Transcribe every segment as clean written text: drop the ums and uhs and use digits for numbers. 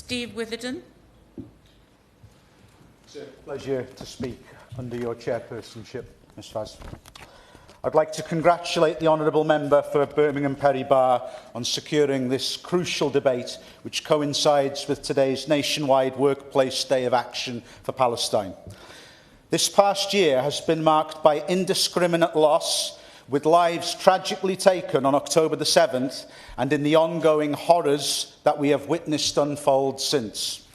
Steve Witherden. It's a pleasure to speak under your chairpersonship, Ms Faz. I'd like to congratulate the honourable member for Birmingham Perry Barr on securing this crucial debate, which coincides with today's nationwide Workplace Day of Action for Palestine. This past year has been marked by indiscriminate loss, with lives tragically taken on October the 7th and in the ongoing horrors that we have witnessed unfold since.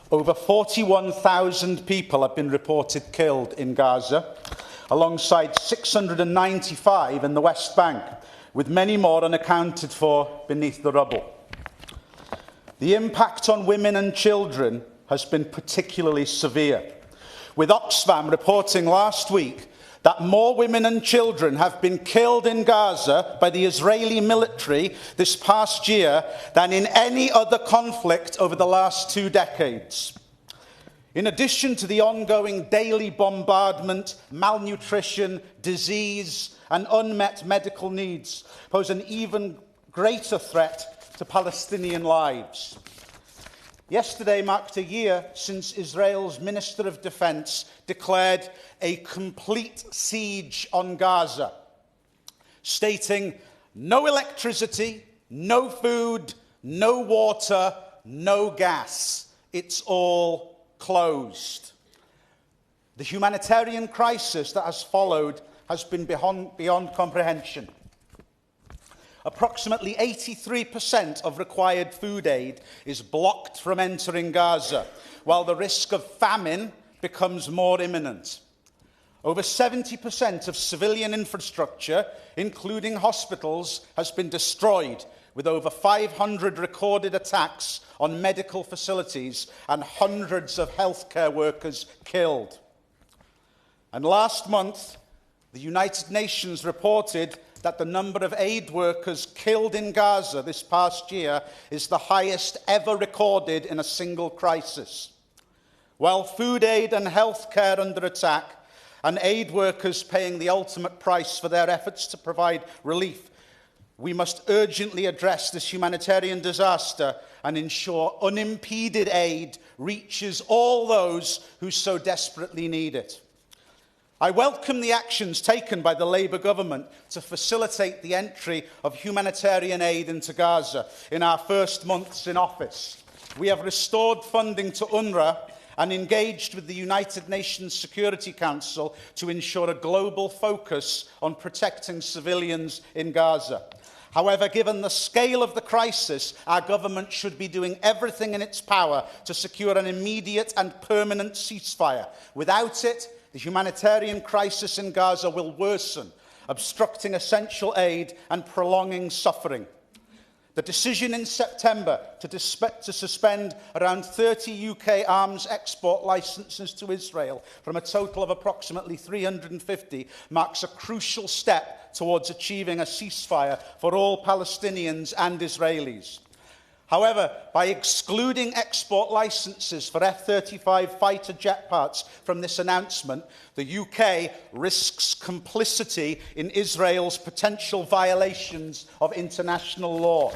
Over 41,000 people have been reported killed in Gaza, alongside 695 in the West Bank, with many more unaccounted for beneath the rubble. The impact on women and children has been particularly severe, with Oxfam reporting last week that more women and children have been killed in Gaza by the Israeli military this past year than in any other conflict over the last 2 decades. In addition to the ongoing daily bombardment, malnutrition, disease, and unmet medical needs pose an even greater threat to Palestinian lives. Yesterday marked a year since Israel's Minister of Defence declared a complete siege on Gaza, stating no electricity, no food, no water, no gas. It's all closed. The humanitarian crisis that has followed has been beyond comprehension. Approximately 83% of required food aid is blocked from entering Gaza, while the risk of famine becomes more imminent. Over 70% of civilian infrastructure, including hospitals, has been destroyed, with over 500 recorded attacks on medical facilities and hundreds of healthcare workers killed. And last month, the United Nations reported that the number of aid workers killed in Gaza this past year is the highest ever recorded in a single crisis. While food aid and healthcare under attack, and aid workers paying the ultimate price for their efforts to provide relief, we must urgently address this humanitarian disaster and ensure unimpeded aid reaches all those who so desperately need it. I welcome the actions taken by the Labour government to facilitate the entry of humanitarian aid into Gaza in our first months in office. We have restored funding to UNRWA and engaged with the United Nations Security Council to ensure a global focus on protecting civilians in Gaza. However, given the scale of the crisis, our government should be doing everything in its power to secure an immediate and permanent ceasefire. Without it, the humanitarian crisis in Gaza will worsen, obstructing essential aid and prolonging suffering. The decision in September to suspend around 30 UK arms export licences to Israel from a total of approximately 350 marks a crucial step towards achieving a ceasefire for all Palestinians and Israelis. However, by excluding export licences for F-35 fighter jet parts from this announcement, the UK risks complicity in Israel's potential violations of international law.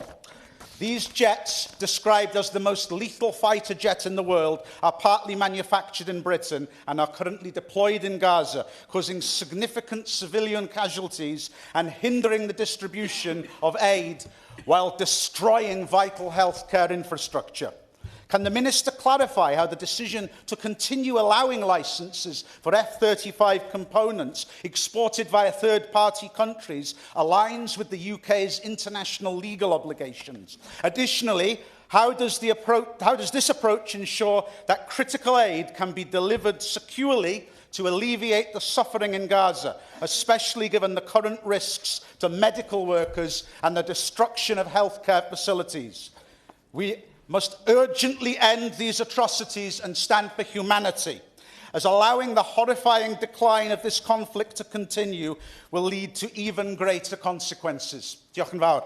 These jets, described as the most lethal fighter jet in the world, are partly manufactured in Britain and are currently deployed in Gaza, causing significant civilian casualties and hindering the distribution of aid while destroying vital healthcare infrastructure. Can the Minister clarify how the decision to continue allowing licences for F-35 components exported via third-party countries aligns with the UK's international legal obligations? Additionally, how does this approach ensure that critical aid can be delivered securely to alleviate the suffering in Gaza, especially given the current risks to medical workers and the destruction of healthcare facilities? We must urgently end these atrocities and stand for humanity, as allowing the horrifying decline of this conflict to continue will lead to even greater consequences. Diolch yn fawr.